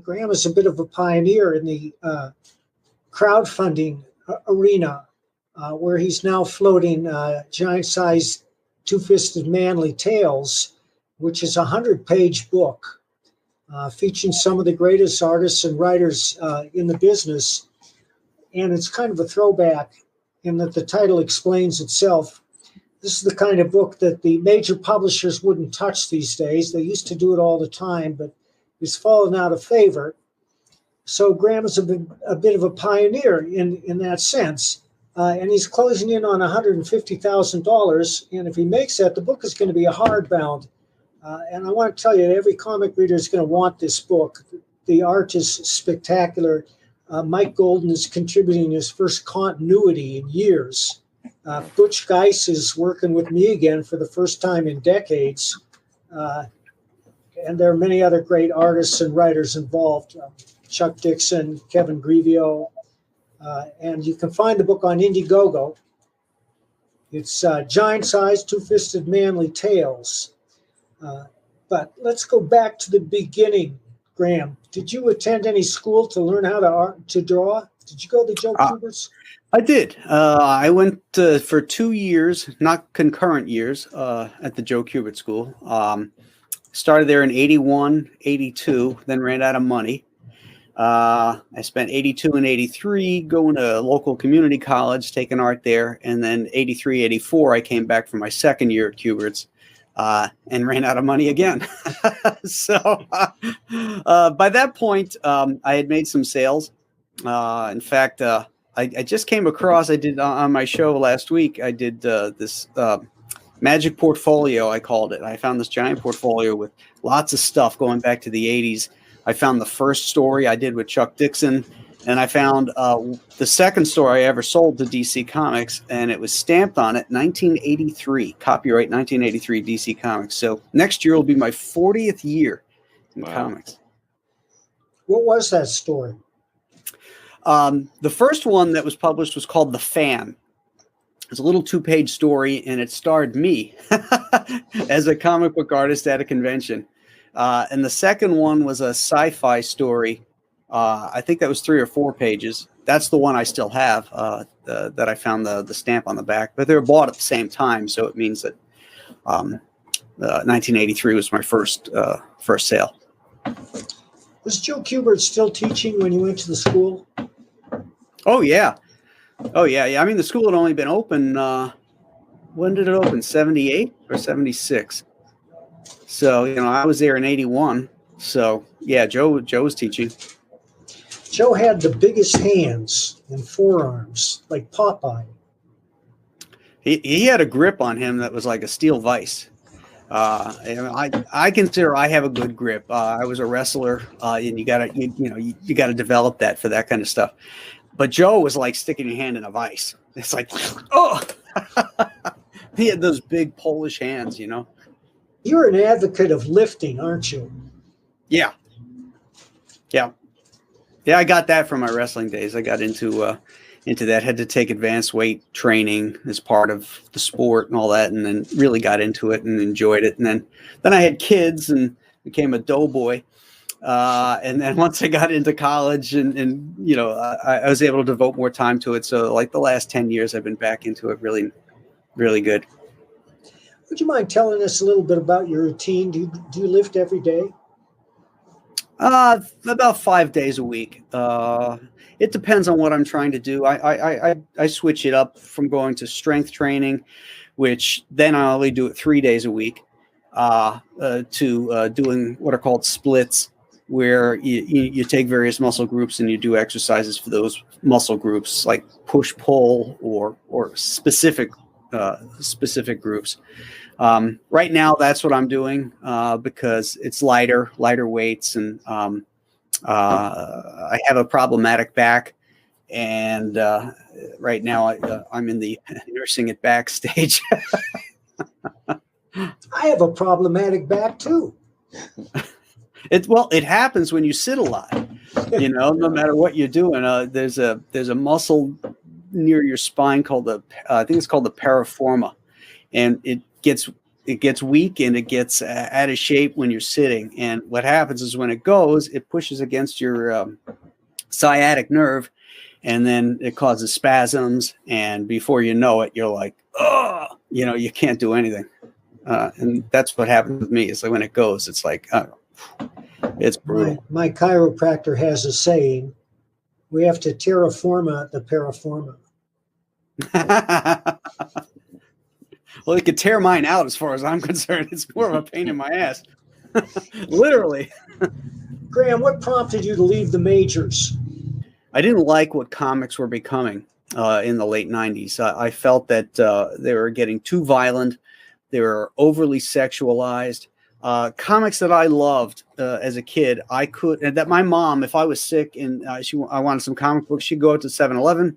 Graham is a bit of a pioneer in the crowdfunding arena, where he's now floating giant-sized Two-Fisted Manly Tales, which is a 100-page book featuring some of the greatest artists and writers in the business. And it's kind of a throwback in that the title explains itself. This is the kind of book that the major publishers wouldn't touch these days. They used to do it all the time, but it's fallen out of favor. So Graham is a bit of a pioneer in that sense. And he's closing in on $150,000. And if he makes that, the book is going to be a hardbound. And I want to tell you, every comic reader is going to want this book. The art is spectacular. Mike Golden is contributing his first continuity in years. Butch Geis is working with me again for the first time in decades. And there are many other great artists and writers involved. Chuck Dixon, Kevin Grevio. And you can find the book on Indiegogo. It's giant-sized, Two-Fisted Manly Tales. But let's go back to the beginning, Graham. Did you attend any school to learn how to draw? Did you go to Joe Kubert's? I did. I went for 2 years, not concurrent years, at the Joe Kubert School. Started there in 81, 82, then ran out of money. I spent 82 and 83 going to a local community college, taking art there. And then 83, 84, I came back for my second year at Kubert's and ran out of money again. So by that point, I had made some sales. In fact, I just came across, I did on my show last week, I did this magic portfolio, I called it. I found this giant portfolio with lots of stuff going back to the 80s. I found the first story I did with Chuck Dixon, and I found the second story I ever sold to DC Comics, and it was stamped on it 1983, copyright 1983 DC Comics. So next year will be my 40th year in comics. What was that story? The first one that was published was called The Fan. It's a little 2-page story, and it starred me as a comic book artist at a convention. And the second one was a sci-fi story. I think that was 3 or 4 pages. That's the one I still have, that I found the stamp on the back. But they were bought at the same time, so it means that 1983 was my first sale. Was Joe Kubert still teaching when you went to the school? Oh, yeah. I mean, the school had only been open, when did it open? 78 or 76? So, I was there in 81. So, yeah, Joe was teaching. Joe had the biggest hands and forearms, like Popeye. He had a grip on him that was like a steel vise. I consider I have a good grip. I was a wrestler, and you gotta develop that for that kind of stuff. But Joe was like sticking your hand in a vise. It's like, oh, he had those big Polish hands, You're an advocate of lifting, aren't you? Yeah. I got that from my wrestling days. I got into that. Had to take advanced weight training as part of the sport and all that, and then really got into it and enjoyed it. And then I had kids and became a doughboy. And then once I got into college and I was able to devote more time to it. So like the last 10 years, I've been back into it really, really good. Would you mind telling us a little bit about your routine? Do you lift every day? About 5 days a week. It depends on what I'm trying to do. I switch it up from going to strength training, which then I only do it 3 days a week, to doing what are called splits, where you take various muscle groups and you do exercises for those muscle groups, like push pull or specific groups. Right now, that's what I'm doing because it's lighter weights, and I have a problematic back, and right now I'm in the nursing it back stage. I have a problematic back too. It happens when you sit a lot. No matter what you're doing, there's a muscle near your spine called I think it's called the piriforma, and it gets gets weak and it gets out of shape when you're sitting. And what happens is when it goes, it pushes against your sciatic nerve, and then it causes spasms. And before you know it, you're like, oh, you can't do anything. And that's what happens with me. It's like when it goes, it's like, it's brutal. My chiropractor has a saying: we have to terraforma the paraforma. Well, it could tear mine out as far as I'm concerned. It's more of a pain in my ass. Literally. Graham, what prompted you to leave the majors? I didn't like what comics were becoming in the late 90s. I felt that they were getting too violent. They were overly sexualized. Comics that I loved as a kid, and that my mom, if I was sick and I wanted some comic books, she'd go out to 7-Eleven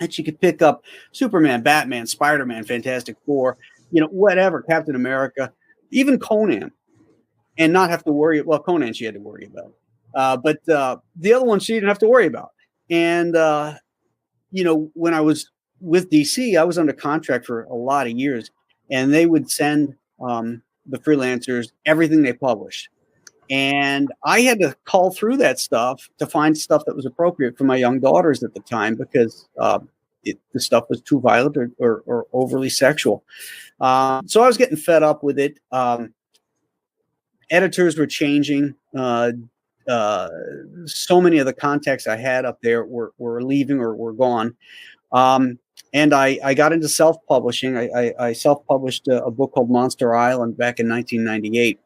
and she could pick up Superman, Batman, Spider-Man, Fantastic Four, whatever, Captain America, even Conan, and not have to worry. Well, Conan she had to worry about. But the other one she didn't have to worry about. And, when I was with DC, I was under contract for a lot of years, and they would send the freelancers everything they published. And I had to call through that stuff to find stuff that was appropriate for my young daughters at the time, because the stuff was too violent or overly sexual. So I was getting fed up with it. Editors were changing. So many of the contacts I had up there were leaving or were gone. And I got into self-publishing. I self-published a book called Monster Island back in 1998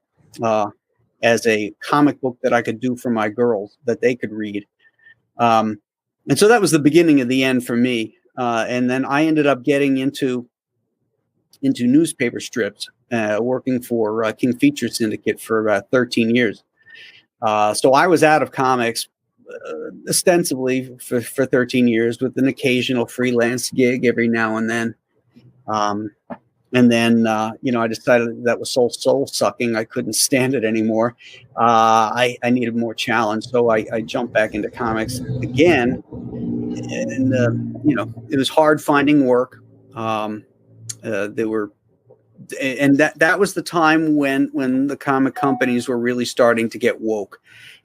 as a comic book that I could do for my girls that they could read. And so that was the beginning of the end for me. And then I ended up getting into newspaper strips, working for King Feature Syndicate for about 13 years. So I was out of comics ostensibly for 13 years, with an occasional freelance gig every now and then. And then, I decided that was soul sucking. I couldn't stand it anymore. I needed more challenge. So I jumped back into comics again. And, it was hard finding work. There were, and that was the time when the comic companies were really starting to get woke,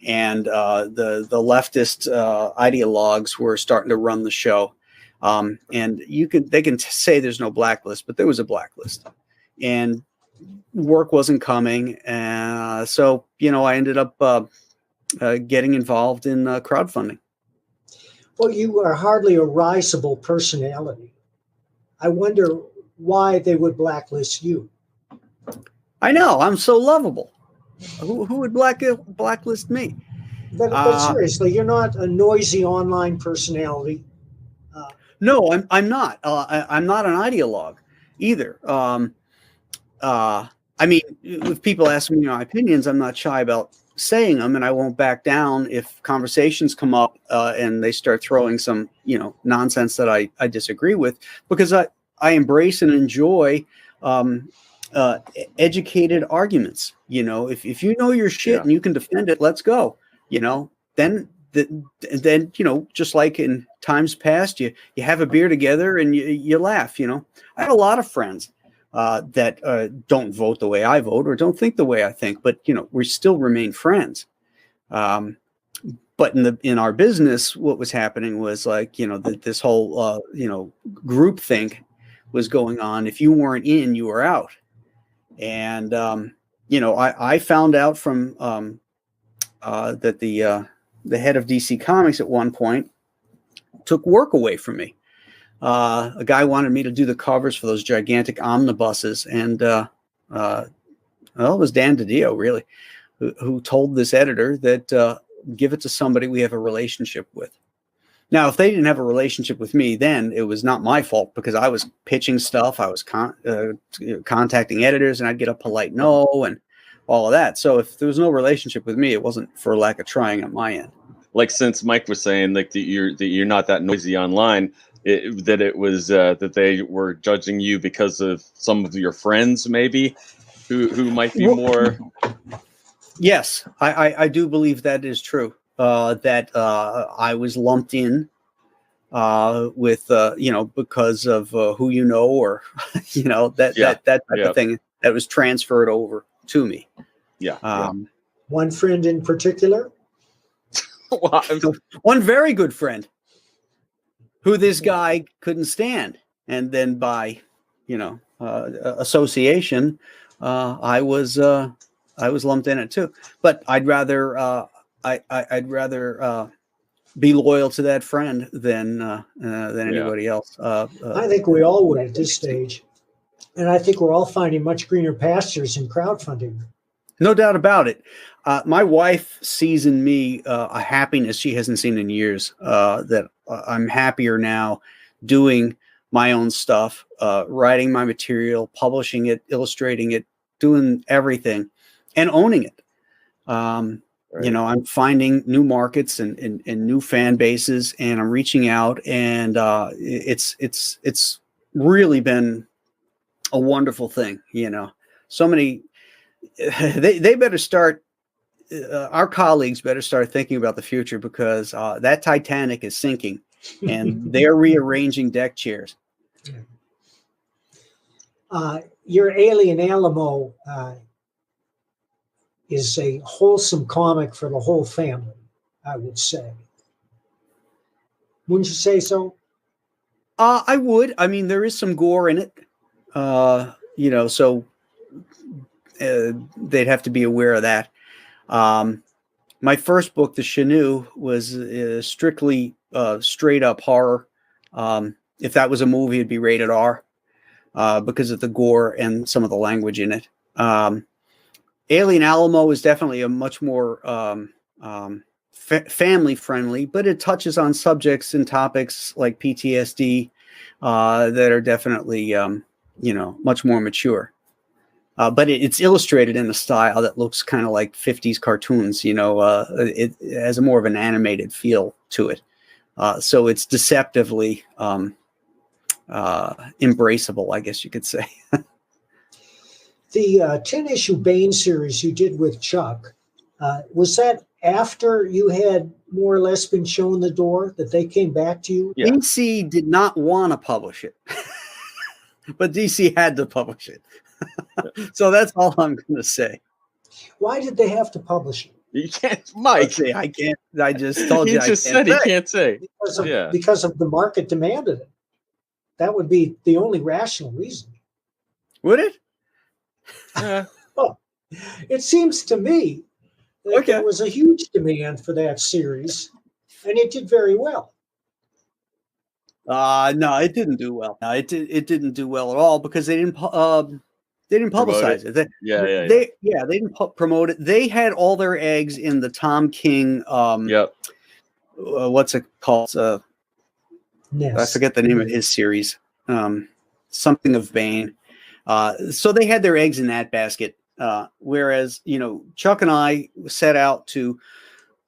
and the leftist ideologues were starting to run the show. And they can say there's no blacklist, but there was a blacklist, and work wasn't coming. So I ended up getting involved in crowdfunding. Well, you are hardly a risible personality. I wonder why they would blacklist you. I know, I'm so lovable. Who would blacklist me? But seriously, you're not a noisy online personality. No, I'm not. I'm not an ideologue either. I mean, if people ask me my opinions, I'm not shy about saying them, and I won't back down if conversations come up and they start throwing some, nonsense that I disagree with, because I embrace and enjoy educated arguments. If you know your shit and you can defend it, let's go. Then just like in times past, you have a beer together and you laugh. I have a lot of friends that don't vote the way I vote or don't think the way I think, but we still remain friends. But in our business, what was happening was like this whole group think was going on. If you weren't in, you were out. And I found out from that the head of DC Comics at one point took work away from me. A guy wanted me to do the covers for those gigantic omnibuses, and it was Dan DiDio, really, who told this editor that give it to somebody we have a relationship with. Now, if they didn't have a relationship with me, then it was not my fault, because I was pitching stuff, I was contacting editors, and I'd get a polite no and all of that. So if there was no relationship with me, it wasn't for lack of trying on my end. Like, since Mike was saying that you're not that noisy online, that they were judging you because of some of your friends, maybe who might be more. Yes, I do believe that is true. That I was lumped in with because of who or that type of thing. that was transferred over to me. Yeah. One friend in particular? Well, One very good friend who this guy couldn't stand. And then by, association, I was lumped in it too. But I'd rather be loyal to that friend than anybody else. I think we all would at this stage. And I think we're all finding much greener pastures in crowdfunding. No doubt about it. My wife sees in me a happiness she hasn't seen in years, that I'm happier now doing my own stuff, writing my material, publishing it, illustrating it, doing everything, and owning it. Right. I'm finding new markets and new fan bases, and I'm reaching out, and it's really been a wonderful thing. So many. They better start. Our colleagues better start thinking about the future, because that Titanic is sinking, and they're rearranging deck chairs. Your Alien Alamo is a wholesome comic for the whole family, I would say. Wouldn't you say so? I would. I mean, there is some gore in it, so they'd have to be aware of that. My first book, The Chenoo, was strictly straight up horror. If that was a movie, it'd be rated R because of the gore and some of the language in it. Alien Alamo is definitely a much more family friendly, but it touches on subjects and topics like PTSD that are definitely much more mature. But it's illustrated in a style that looks kind of like 50s cartoons. It has a more of an animated feel to it. So it's deceptively embraceable, I guess you could say. The 10-issue Bane series you did with Chuck, was that after you had more or less been shown the door, that they came back to you? Yeah. DC did not want to publish it, but DC had to publish it. So that's all I'm going to say. Why did they have to publish it? You can't, Mike. See, I can't. I just told you. He just said he can't say. Because of the market demanded it. That would be the only rational reason. Would it? Well, it seems to me that there was a huge demand for that series, and it did very well. No, it didn't do well. No, it didn't do well at all, because they didn't publicize it. They didn't promote it. They had all their eggs in the Tom King. What's it called? I forget the name of his series. Something of Bane. So they had their eggs in that basket. Whereas, Chuck and I set out to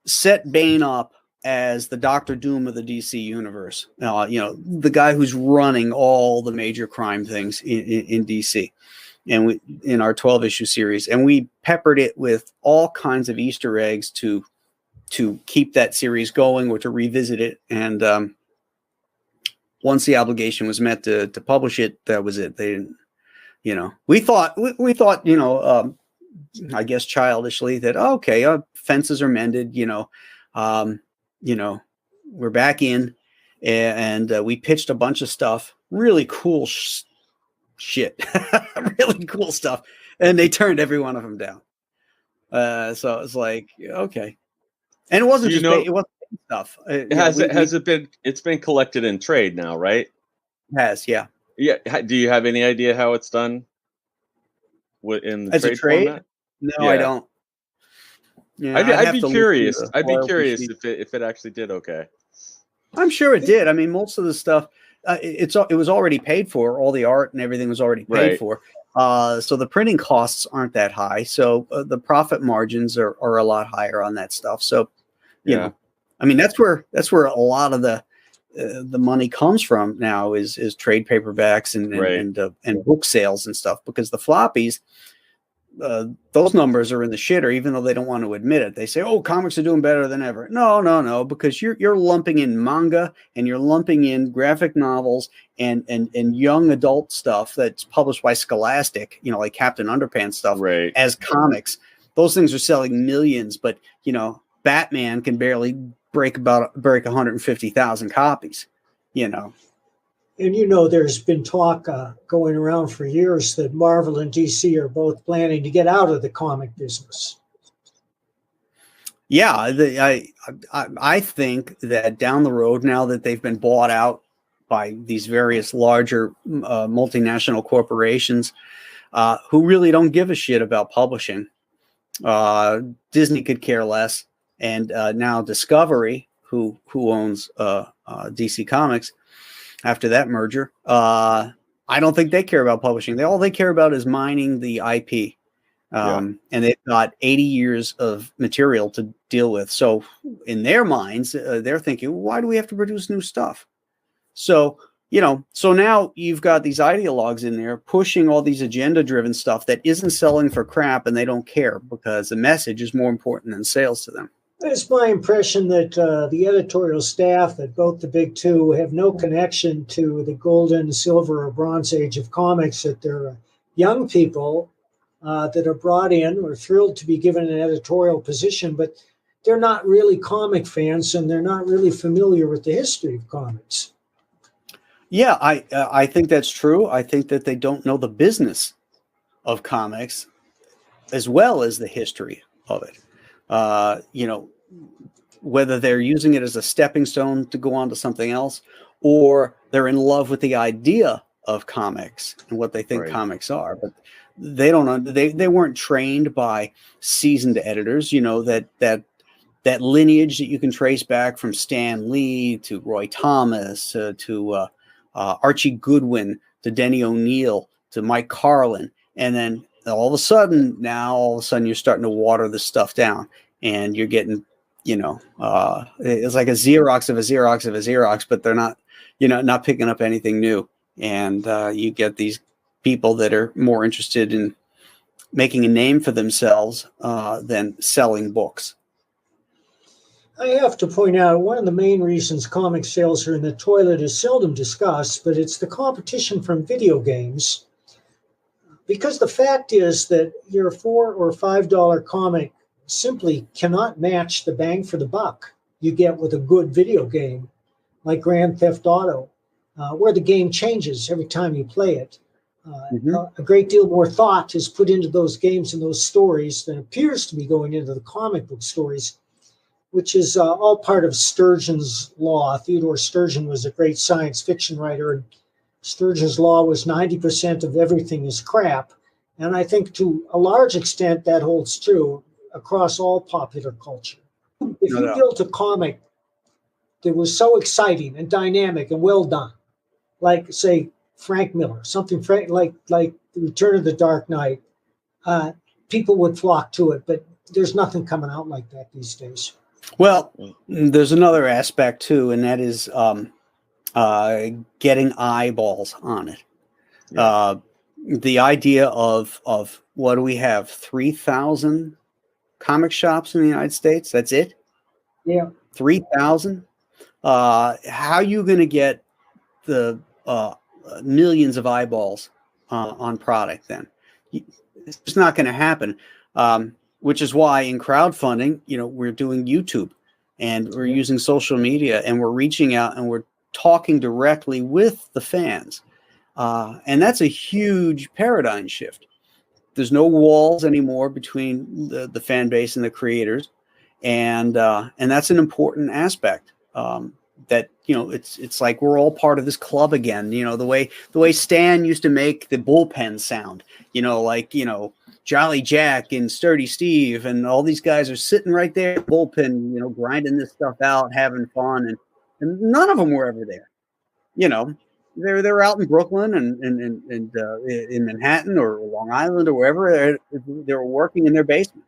set Bane up as the Dr. Doom of the DC universe. The guy who's running all the major crime things in DC. And in our 12-issue series, and we peppered it with all kinds of Easter eggs to keep that series going, or to revisit it. And once the obligation was met to publish it, that was it. They didn't, we thought, I guess childishly, that fences are mended. We're back in, and we pitched a bunch of stuff, really cool shit, really cool stuff, and they turned every one of them down. So it was like, okay, and it wasn't it wasn't stuff. It's been collected in trade now, right? Has, yeah. Do you have any idea how it's done? In the as trade a trade format? No, I don't. Yeah, I'd be curious. I'd be curious if it actually did okay. I'm sure it did. I mean, most of the stuff. It was already paid for. All the art and everything was already paid for. So the printing costs aren't that high. So the profit margins are a lot higher on that stuff. So, you know, I mean, that's where a lot of the money comes from now is trade paperbacks and book sales and stuff, because the floppies, those numbers are in the shitter, even though they don't want to admit it. They say, "Oh, comics are doing better than ever." No, because you're lumping in manga and you're lumping in graphic novels and young adult stuff that's published by Scholastic, like Captain Underpants stuff, Right. as comics. Those things are selling millions, but Batman can barely break 150,000 copies. And there's been talk going around for years that Marvel and DC are both planning to get out of the comic business. Yeah, I think that down the road, now that they've been bought out by these various larger multinational corporations who really don't give a shit about publishing, Disney could care less, and now Discovery, who owns DC Comics, after that merger, I don't think they care about publishing. All they care about is mining the IP. And they've got 80 years of material to deal with. So in their minds, they're thinking, why do we have to produce new stuff? So, so now you've got these ideologues in there pushing all these agenda-driven stuff that isn't selling for crap, and they don't care because the message is more important than sales to them. It's my impression that the editorial staff at both the big two have no connection to the golden, silver, or bronze age of comics, that they're young people that are brought in or thrilled to be given an editorial position, but they're not really comic fans and they're not really familiar with the history of comics. Yeah, I think that's true. I think that they don't know the business of comics as well as the history of it. Whether they're using it as a stepping stone to go on to something else, or they're in love with the idea of comics and what they think comics are, but they don't. They weren't trained by seasoned editors. That lineage that you can trace back from Stan Lee to Roy Thomas to Archie Goodwin to Denny O'Neil to Mike Carlin, and then all of a sudden you're starting to water this stuff down, and you're getting it's like a Xerox of a Xerox of a Xerox, but they're not not picking up anything new, and you get these people that are more interested in making a name for themselves than selling books. I have to point out, one of the main reasons comic sales are in the toilet is seldom discussed, but it's the competition from video games. Because the fact is that your $4 or $5 comic simply cannot match the bang for the buck you get with a good video game like Grand Theft Auto, where the game changes every time you play it. A great deal more thought is put into those games and those stories than appears to be going into the comic book stories, which is all part of Sturgeon's law. Theodore Sturgeon was a great science fiction writer, and Sturgeon's law was 90% of everything is crap. And I think to a large extent that holds true across all popular culture. If you built a comic that was so exciting and dynamic and well done, like, say, Frank Miller, something like The Return of the Dark Knight, people would flock to it, but there's nothing coming out like that these days. Well, there's another aspect too, and that is getting eyeballs on it. The idea of what do we have? 3,000 comic shops in the United States. That's it. Yeah, 3,000. How are you going to get the millions of eyeballs on product? Then it's not going to happen. Which is why in crowdfunding, we're doing YouTube and we're using social media and we're reaching out and we're talking directly with the fans. And that's a huge paradigm shift. There's no walls anymore between the fan base and the creators. And that's an important aspect. That it's like we're all part of this club again. The way Stan used to make the bullpen sound. Jolly Jack and Sturdy Steve and all these guys are sitting right there, bullpen, grinding this stuff out, having fun, and none of them were ever there. They're out in Brooklyn and in Manhattan or Long Island or wherever they were working in their basement.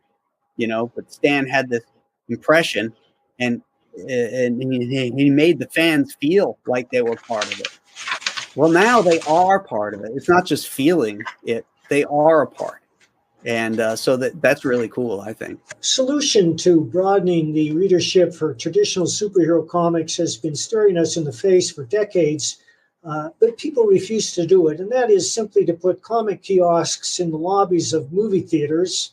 But Stan had this impression, and he made the fans feel like they were part of it. Well, now they are part of it. It's not just feeling it; they are a part. And so that's really cool, I think. Solution to broadening the readership for traditional superhero comics has been staring us in the face for decades, but people refuse to do it. And that is simply to put comic kiosks in the lobbies of movie theaters,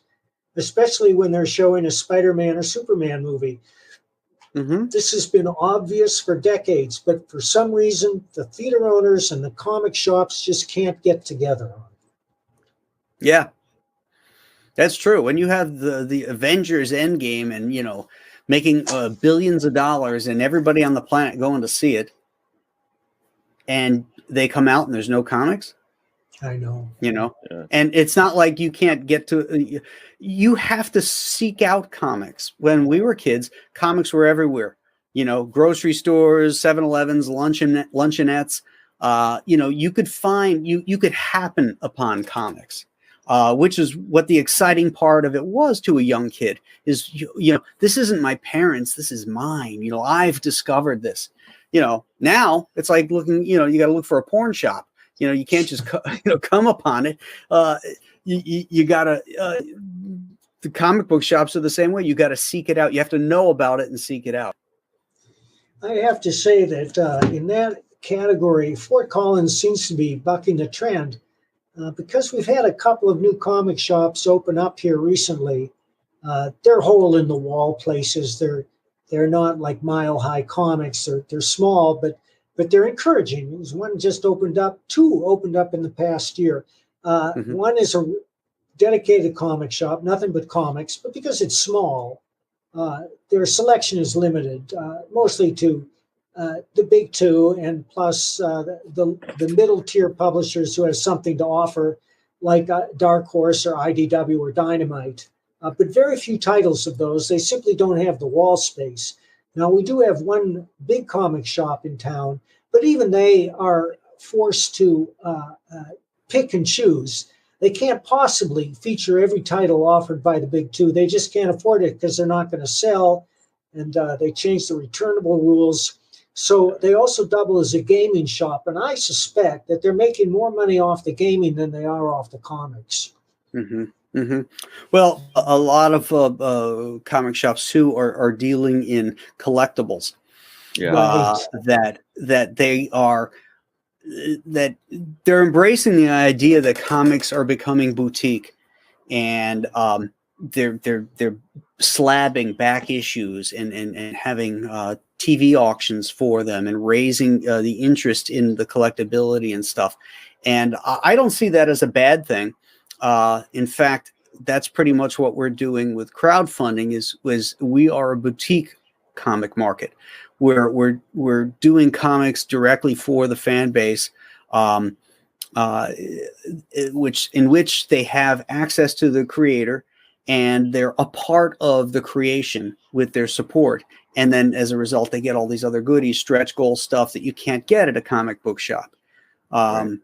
especially when they're showing a Spider-Man or Superman movie. Mm-hmm. This has been obvious for decades, but for some reason, the theater owners and the comic shops just can't get together on it. Yeah. That's true. When you have the Avengers Endgame and, making billions of dollars and everybody on the planet going to see it, and they come out and there's no comics. I know. Yeah. And it's not like you can't get to, you have to seek out comics. When we were kids, comics were everywhere, grocery stores, 7-Elevens, luncheonettes, you could find, you could happen upon comics. Which is what the exciting part of it was to a young kid is, this isn't my parents. This is mine. I've discovered this, now it's like looking, you got to look for a porn shop. You can't just, come upon it. You gotta, the comic book shops are the same way. You got to seek it out. You have to know about it and seek it out. I have to say that in that category, Fort Collins seems to be bucking the trend. Because we've had a couple of new comic shops open up here recently, they're hole in the wall places. They're not like Mile High Comics. They're small, but they're encouraging. There's one just opened up. Two opened up in the past year. One is a dedicated comic shop, nothing but comics, but because it's small, their selection is limited, mostly to the big two, and plus the middle tier publishers who have something to offer, like Dark Horse or IDW or Dynamite. But very few titles of those. They simply don't have the wall space. Now, we do have one big comic shop in town, but even they are forced to pick and choose. They can't possibly feature every title offered by the big two. They just can't afford it because they're not going to sell, and they changed the returnable rules. So they also double as a gaming shop, and I suspect that they're making more money off the gaming than they are off the comics. Mm-hmm. Mm-hmm. Well, a lot of comic shops too are dealing in collectibles. Yeah. That they are that they're embracing the idea that comics are becoming boutique, and they're slabbing back issues and having TV auctions for them and raising the interest in the collectability and stuff. And I don't see that as a bad thing. In fact, that's pretty much what we're doing with crowdfunding is we are a boutique comic market where we're doing comics directly for the fan base, in which they have access to the creator and they're a part of the creation with their support. And then as a result, they get all these other goodies, stretch goal stuff that you can't get at a comic book shop. Right.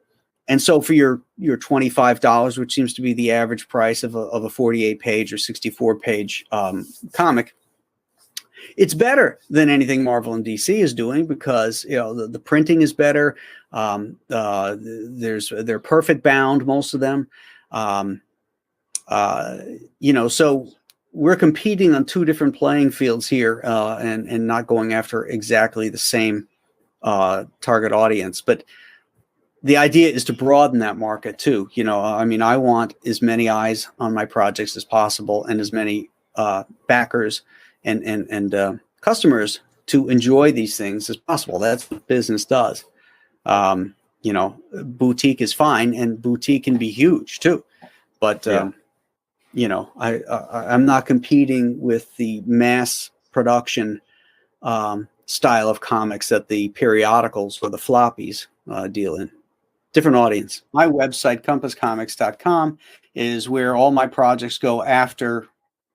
And so for your $25, which seems to be the average price of a 48 page or 64 page comic, it's better than anything Marvel and DC is doing because the printing is better. They're perfect bound, most of them. So we're competing on two different playing fields here, and not going after exactly the same target audience. But the idea is to broaden that market too. I want as many eyes on my projects as possible and as many backers and customers to enjoy these things as possible. That's what business does. Boutique is fine, and boutique can be huge too. But I'm not competing with the mass production style of comics that the periodicals or the floppies deal in. Different audience. My website, compasscomics.com, is where all my projects go after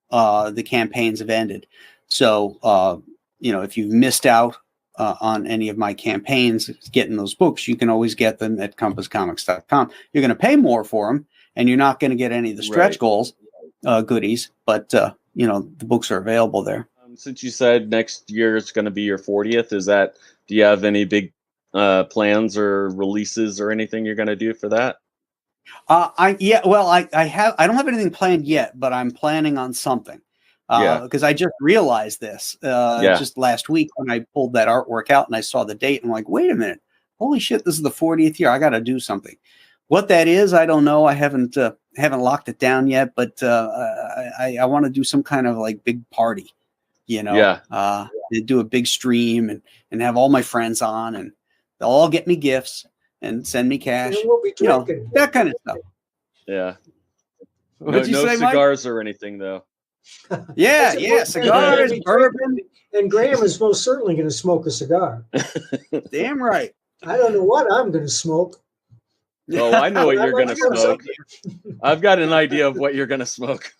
the campaigns have ended. So, if you've missed out on any of my campaigns getting those books, you can always get them at compasscomics.com. You're going to pay more for them, and you're not going to get any of the stretch goals goodies, but the books are available there. Since you said next year is going to be your 40th, do you have any big plans or releases or anything you're going to do for that? I don't have anything planned yet, but I'm planning on something. Because I just realized this just last week when I pulled that artwork out and I saw the date. I'm like, wait a minute, holy shit, this is the 40th year. I got to do something. What that is, I don't know. I haven't locked it down yet, but I want to do some kind of like big party, do a big stream and have all my friends on, and they'll all get me gifts and send me cash, we'll be that kind of stuff. Yeah. What'd you say, cigars or anything though. Yeah, cigars, bourbon. And Graham is most certainly going to smoke a cigar. Damn right. I don't know what I'm going to smoke. Oh, I know what you're going to smoke. I've got an idea of what you're going to smoke.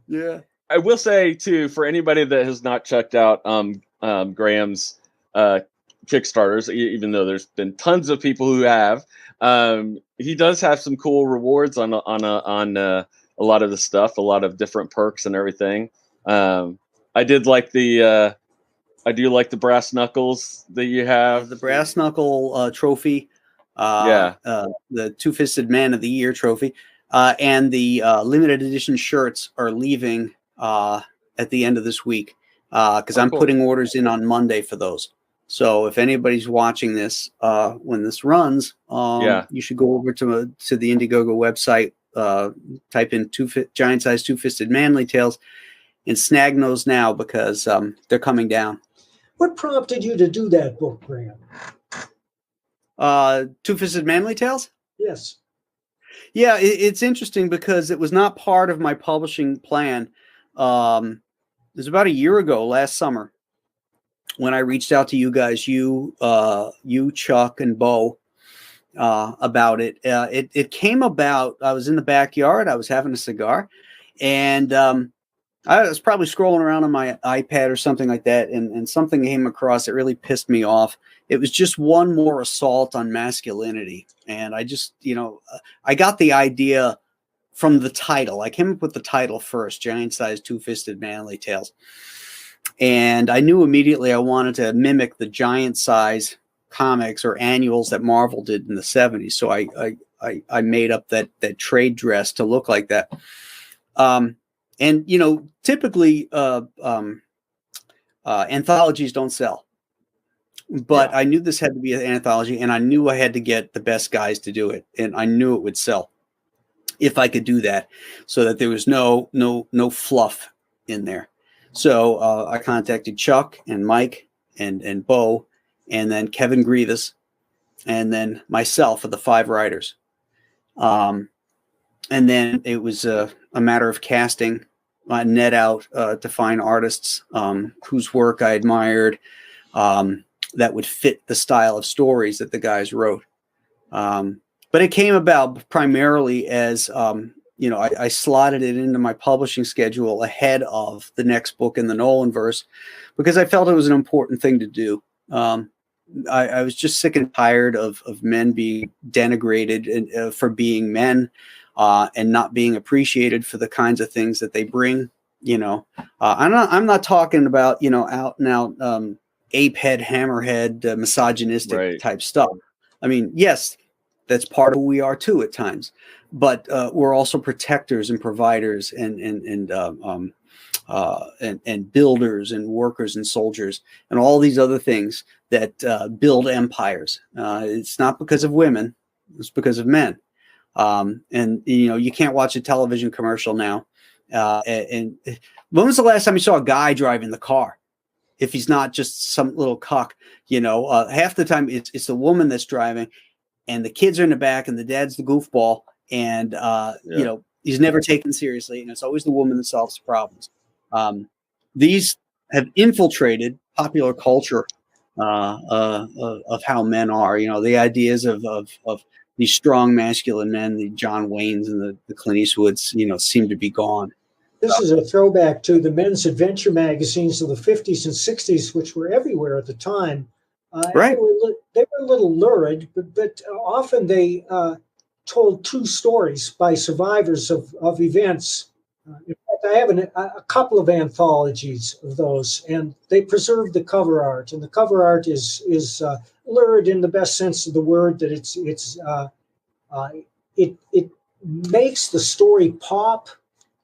Yeah. I will say, too, for anybody that has not checked out Graham's Kickstarters, even though there's been tons of people who have, he does have some cool rewards on a lot of the stuff, a lot of different perks and everything. I do like the brass knuckles that you have. The brass knuckle trophy. The Two-Fisted Man of the Year trophy. And the limited edition shirts are leaving at the end of this week because I'm putting orders in on Monday for those. So if anybody's watching this when this runs, you should go over to the Indiegogo website, type in giant size two-fisted manly tales and snag those now because they're coming down. What prompted you to do that book, Graham? Two-Fisted Manly Tales? Yes. Yeah, it's interesting because it was not part of my publishing plan. It was about a year ago, last summer, when I reached out to you guys, you Chuck, and Bo, about it. It came about, I was in the backyard, I was having a cigar, and I was probably scrolling around on my iPad or something like that, and something came across that really pissed me off. It was just one more assault on masculinity. And I just, I got the idea from the title. I came up with the title first, Giant Size Two-Fisted Manly Tales. And I knew immediately I wanted to mimic the giant size comics or annuals that Marvel did in the 70s. So I made up that trade dress to look like that. And, typically anthologies don't sell. But I knew this had to be an anthology, and I knew I had to get the best guys to do it. And I knew it would sell if I could do that, so that there was no fluff in there. So I contacted Chuck and Mike and Bo, and then Kevin Grievous, and then myself for the 5 writers. And then it was a matter of casting, net out to find artists whose work I admired, that would fit the style of stories that the guys wrote. But it came about primarily as, I slotted it into my publishing schedule ahead of the next book in the Nolan verse, because I felt it was an important thing to do. I was just sick and tired of men being denigrated for being men, and not being appreciated for the kinds of things that they bring. I'm not talking about, out and out, apehead, hammerhead, misogynistic type stuff. I mean, yes, that's part of who we are too at times, but we're also protectors and providers and builders and workers and soldiers and all these other things that build empires. It's not because of women; it's because of men. And you can't watch a television commercial now. And when was the last time you saw a guy driving the car? If he's not just some little cuck, half the time it's the woman that's driving, and the kids are in the back, and the dad's the goofball, and he's never taken seriously, and it's always the woman that solves the problems. These have infiltrated popular culture of how men are. The ideas of these strong masculine men, the John Waynes and the Clint Eastwoods, seem to be gone. This is a throwback to the men's adventure magazines of the 50s and 60s, which were everywhere at the time. Right. They were a little lurid, but often they told true stories by survivors of events. In fact, I have a couple of anthologies of those, and they preserve the cover art. And the cover art is lurid in the best sense of the word, that it makes the story pop.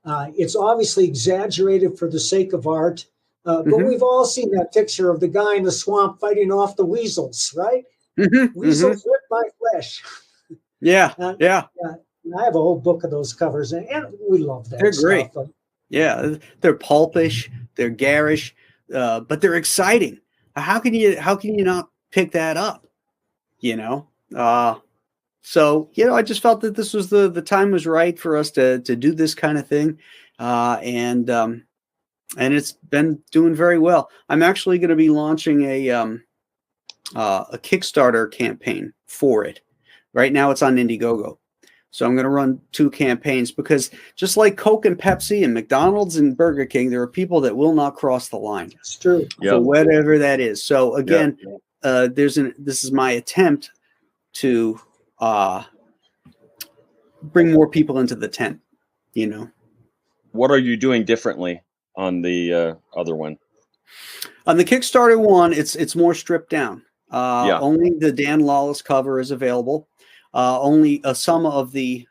It's obviously exaggerated for the sake of art. But we've all seen that picture of the guy in the swamp fighting off the weasels, right? Weasels rip my flesh. Yeah. And I have a whole book of those covers, and we love that. They're stuff. great. Yeah, they're pulpish, they're garish, but they're exciting. How can you not pick that up? So I just felt that this was the time was right for us to do this kind of thing, and it's been doing very well. I'm actually going to be launching a Kickstarter campaign for it. Right now, it's on Indiegogo. So I'm going to run 2 campaigns because just like Coke and Pepsi and McDonald's and Burger King, there are people that will not cross the line. It's true. For whatever that is. So again, this is my attempt to bring more people into the tent. What are you doing differently on the other one? On the Kickstarter one, it's more stripped down. Only the Dan Lawless cover is available. Only some of the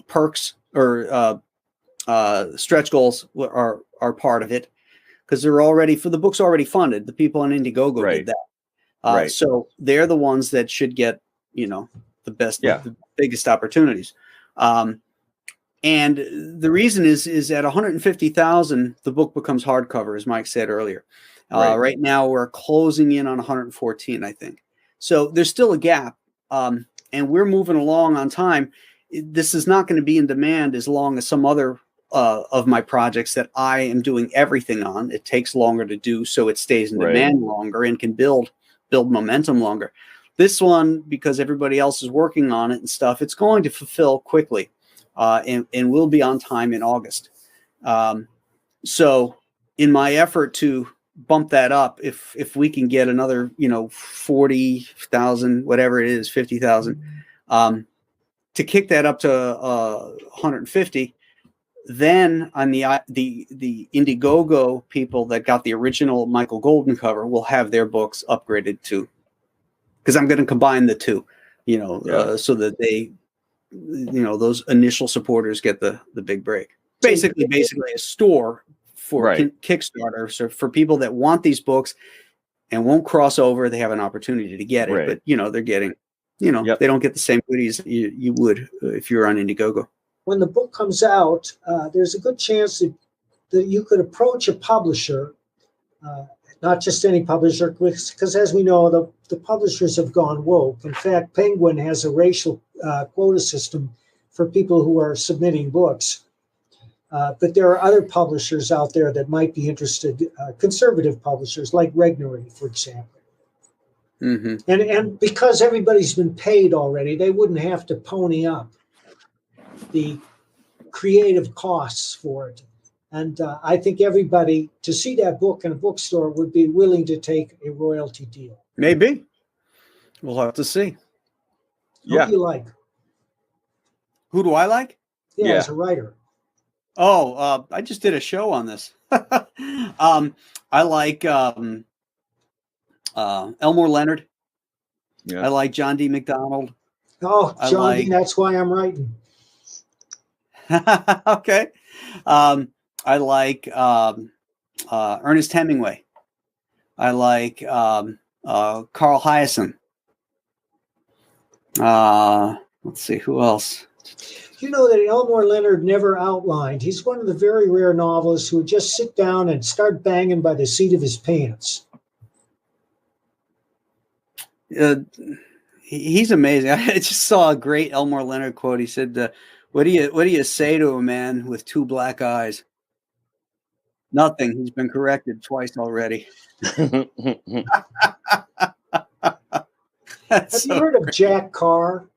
perks or stretch goals are part of it because they're already the book's already funded. The people on Indiegogo did that, so they're the ones that should get the best, the biggest opportunities. And the reason is at 150,000, the book becomes hardcover, as Mike said earlier. Right now, we're closing in on 114, I think. So there's still a gap. And we're moving along on time. This is not going to be in demand as long as some other of my projects that I am doing everything on. It takes longer to do, so it stays in demand longer and can build momentum longer. This one, because everybody else is working on it and stuff, it's going to fulfill quickly, and will be on time in August. So in my effort to bump that up, if we can get another 40,000, whatever it is, 50,000, to kick that up to 150, then on the Indiegogo people that got the original Michael Golden cover will have their books upgraded too, because I'm going to combine the two, so that they those initial supporters get the big break. Basically a store for Kickstarter. So for people that want these books and won't cross over, they have an opportunity to get it. But they're getting, they don't get the same goodies you would if you're on Indiegogo. When the book comes out, there's a good chance that you could approach a publisher, not just any publisher, because as we know, the publishers have gone woke. In fact, Penguin has a racial quota system for people who are submitting books. But there are other publishers out there that might be interested, conservative publishers like Regnery, for example. And because everybody's been paid already, they wouldn't have to pony up the creative costs for it. And I think everybody, to see that book in a bookstore, would be willing to take a royalty deal. Maybe. We'll have to see. Who do you like? Who do I like? Yeah, as a writer. Oh, I just did a show on this. I like Elmore Leonard. I like John D. McDonald. Oh, John D., that's why I'm writing. Okay. I like Ernest Hemingway. I like Carl Hyacin. Let's see, who else? You know that Elmore Leonard never outlined. He's one of the very rare novelists who would just sit down and start banging by the seat of his pants. He's amazing. I just saw a great Elmore Leonard quote. He said, what do you say to a man with two black eyes? Nothing. He's been corrected twice already. Have you heard of Jack Carr?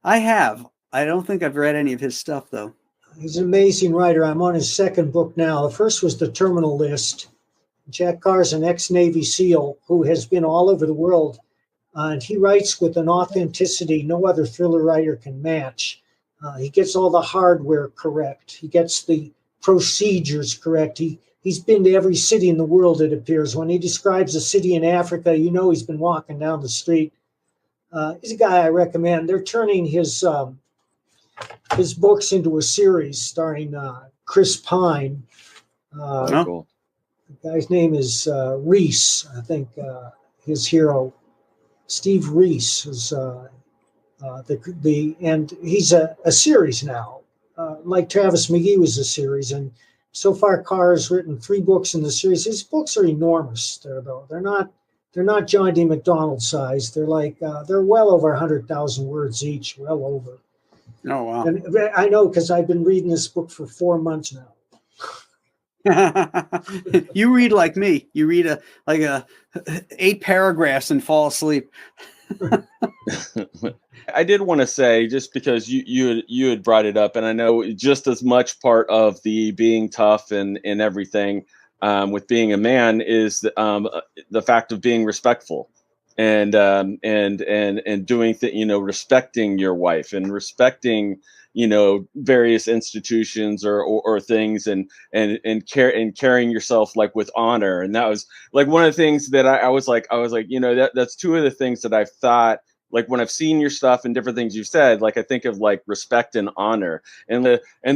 I have. I don't think I've read any of his stuff, though. He's an amazing writer. I'm on his second book now. The first was The Terminal List. Jack Carr is an ex-Navy SEAL who has been all over the world. And he writes with an authenticity no other thriller writer can match. He gets all the hardware correct. He gets the procedures correct. He's been to every city in the world, it appears. When he describes a city in Africa, he's been walking down the street. He's a guy I recommend. They're turning his books into a series starring Chris Pine. Cool. The guy's name is Reese. I think his hero, Steve Reese, is and he's a series now. Like Travis McGee was a series, and so far Carr has written 3 books in the series. His books are enormous. They're not John D. MacDonald size. They're like they're well over 100,000 words each, well over. Oh wow! And I know because I've been reading this book for 4 months now. You read like me. You read 8 paragraphs and fall asleep. I did want to say, just because you had brought it up, and I know just as much part of the being tough and everything with being a man is the fact of being respectful and doing respecting your wife and respecting various institutions or things and carrying yourself like with honor. And that was like one of the things that I was like that's 2 of the things that I've thought, like when I've seen your stuff and different things you've said, like I think of like respect and honor, and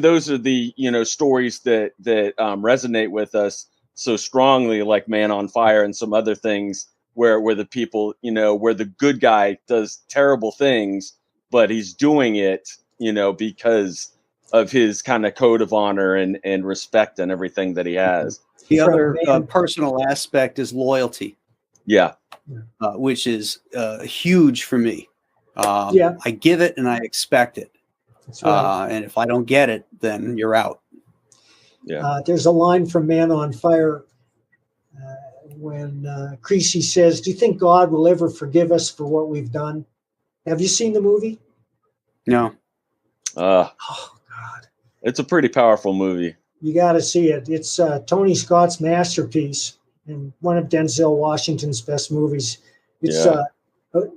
those are the stories that resonate with us so strongly, like Man on Fire and some other things where the people where the good guy does terrible things, but he's doing it because of his kind of code of honor and respect and everything that he has. The other personal aspect is loyalty. Yeah. Which is huge for me. I give it and I expect it. That's right. And if I don't get it, then you're out. Yeah. There's a line from Man on Fire when Creasy says, "Do you think God will ever forgive us for what we've done?" Have you seen the movie? No. Oh God! It's a pretty powerful movie. You got to see it. It's Tony Scott's masterpiece and one of Denzel Washington's best movies. It's a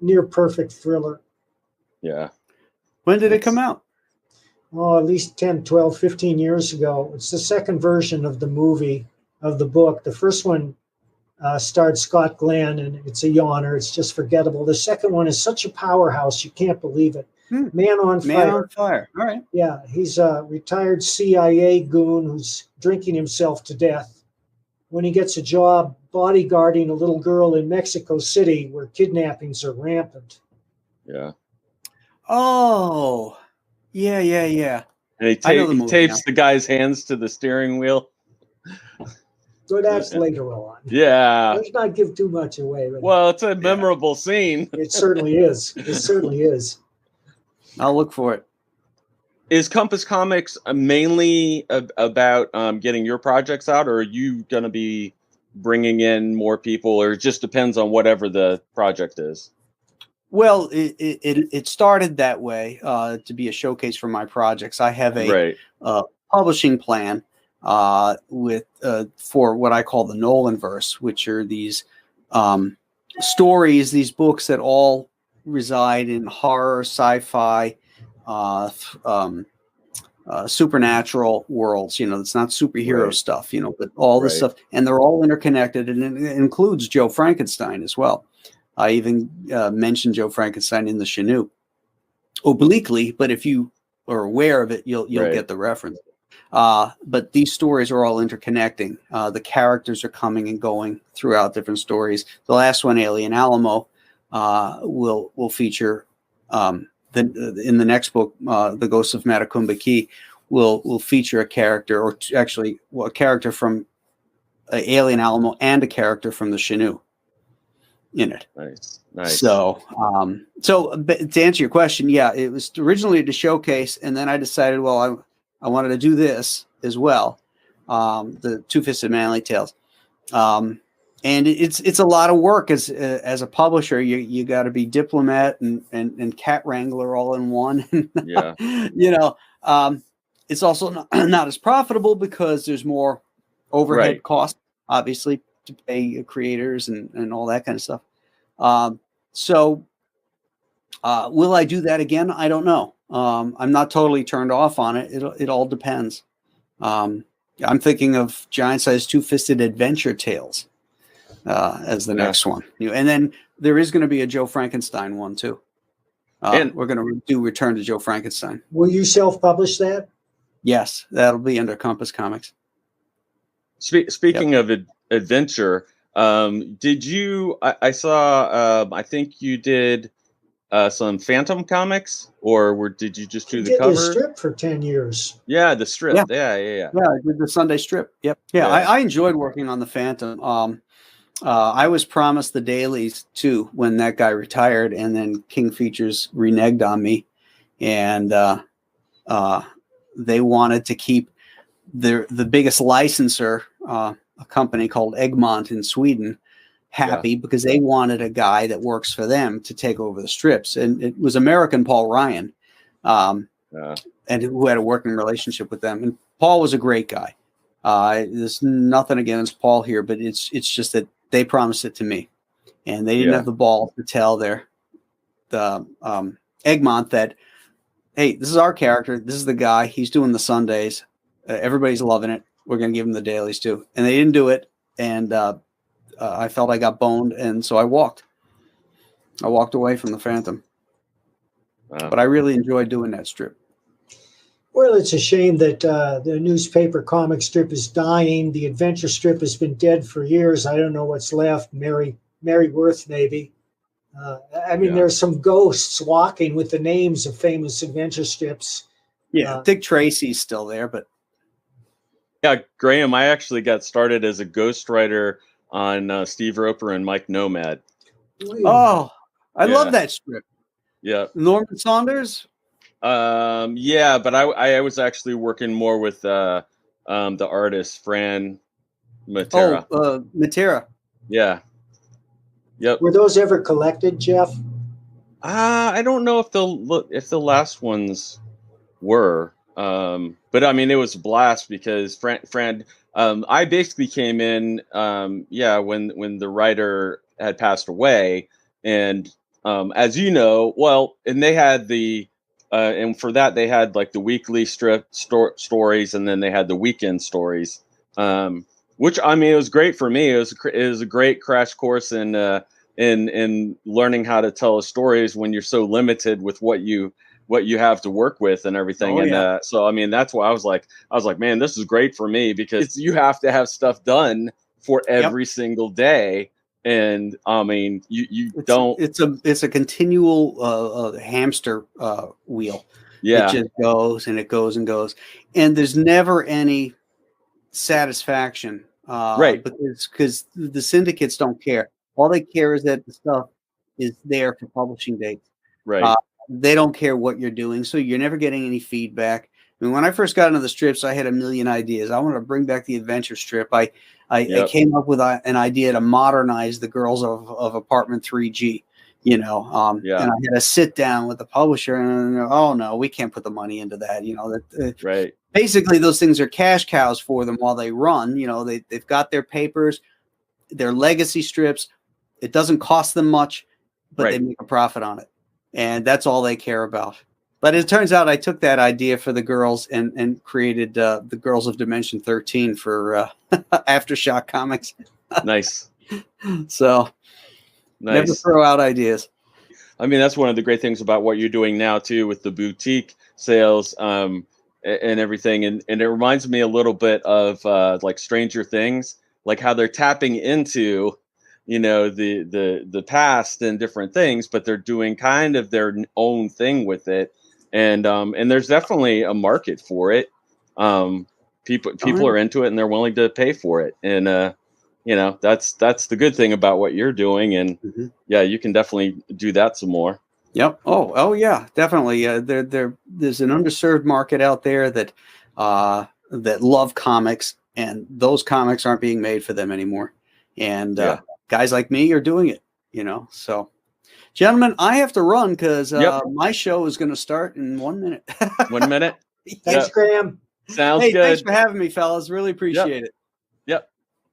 near perfect thriller. Yeah. When did it come out? Oh, at least 10, 12, 15 years ago. It's the second version of the movie, of the book. The first one starred Scott Glenn, and it's a yawner. It's just forgettable. The second one is such a powerhouse, you can't believe it. Man on Fire. Man on Fire. All right. Yeah, he's a retired CIA goon who's drinking himself to death when he gets a job bodyguarding a little girl in Mexico City where kidnappings are rampant. Yeah. Oh, yeah. And he tapes the guy's hands to the steering wheel. So that's later on. Yeah. Let's not give too much away. Well, it's a memorable scene. It certainly is. It certainly is. I'll look for it. Is Compass Comics mainly about getting your projects out, or are you going to be bringing in more people, or it just depends on whatever the project is? Well, it started that way to be a showcase for my projects. I have a publishing plan with for what I call the Nolan verse, which are these stories, these books that all reside in horror, sci-fi, supernatural worlds. It's not superhero stuff, but all this stuff, and they're all interconnected, and it includes Joe Frankenstein as well. I even mentioned Joe Frankenstein in the Chinook obliquely, but if you are aware of it, you'll get the reference. But these stories are all interconnecting. The characters are coming and going throughout different stories. The last one, Alien Alamo, will feature in the next book, The Ghosts of Matacumba Key, will feature a character, or actually a character from Alien Alamo and a character from the Chinook in it. Nice. So to answer your question, it was originally to showcase, and then I decided, well, I wanted to do this as well, the Two-Fisted Manly Tales, and it's a lot of work as a publisher. You got to be diplomat and cat wrangler all in one. Yeah, it's also not as profitable because there's more overhead costs, obviously, to pay creators and all that kind of stuff. So will I do that again? I don't know. I'm not totally turned off on it. It all depends. I'm thinking of giant-sized Two-Fisted Adventure Tales as the next one. And then there is going to be a Joe Frankenstein one too. And we're going to do Return to Joe Frankenstein. Will you self-publish that? Yes, that'll be under Compass Comics. speaking of adventure, did you? I saw. I think you did some Phantom comics, or did you just do You the did cover? the strip for 10 years. Yeah, the strip. Yeah. Yeah. Yeah, I did the Sunday strip. Yep. Yeah, Yeah. I enjoyed working on the Phantom. I was promised the dailies too when that guy retired, and then King Features reneged on me, and they wanted to keep the biggest licensor, a company called Egmont in Sweden, happy because they wanted a guy that works for them to take over the strips, and it was American Paul Ryan, and who had a working relationship with them. And Paul was a great guy. There's nothing against Paul here, but it's just that they promised it to me, and they didn't have the balls to tell the Egmont that, hey, this is our character, this is the guy, he's doing the Sundays, everybody's loving it, we're going to give him the dailies too. And they didn't do it, and I felt I got boned, and so I walked away from the Phantom. But I really enjoyed doing that strip. Well, it's a shame that the newspaper comic strip is dying. The adventure strip has been dead for years. I don't know what's left. Mary Worth, maybe. There's some ghosts walking with the names of famous adventure strips. Yeah, Dick Tracy's still there, but yeah, Graham, I actually got started as a ghostwriter on Steve Roper and Mike Nomad. Oh, I love that strip. Yeah, Norman Saunders. Yeah, but I was actually working more with the artist Fran Matera. Oh, Matera. Yeah. Yep. Were those ever collected, Jeff? I don't know if the last ones were. But I mean, it was a blast because Fran I basically came in when the writer had passed away, and as you know, and they had and for that they had like the weekly stories, and then they had the weekend stories, which I mean, it was great for me. It was a great crash course in learning how to tell stories when you're so limited with what you have to work with and everything. So I mean, that's why I was like, man, this is great for me because you have to have stuff done for every single day. And I mean, it's a continual hamster wheel. Yeah. It just goes and it goes and goes, and there's never any satisfaction. Right. Because the syndicates don't care. All they care is that the stuff is there for publishing dates. Right. They don't care what you're doing, so you're never getting any feedback. I mean, when I first got into the strips, I had a million ideas. I wanted to bring back the adventure strip. I came up with an idea to modernize the girls of Apartment 3G, and I had to sit down with the publisher and, oh no, we can't put the money into that. Right. Basically, those things are cash cows for them while they run. They've got their papers, their legacy strips. It doesn't cost them much, but they make a profit on it. And that's all they care about. But it turns out I took that idea for the girls and created the Girls of Dimension 13 for Aftershock Comics. Nice. So never throw out ideas. I mean, that's one of the great things about what you're doing now, too, with the boutique sales and everything. And it reminds me a little bit of like Stranger Things, like how they're tapping into the past and different things, but they're doing kind of their own thing with it, and there's definitely a market for it. People are into it and they're willing to pay for it, and that's the good thing about what you're doing, and you can definitely do that some more. Yep. Oh yeah, definitely. There's an underserved market out there that love comics, and those comics aren't being made for them anymore, and guys like me are doing it, so gentlemen, I have to run because my show is going to start in 1 minute. 1 minute. Thanks, Graham. Sounds good. Thanks for having me, fellas. Really appreciate it.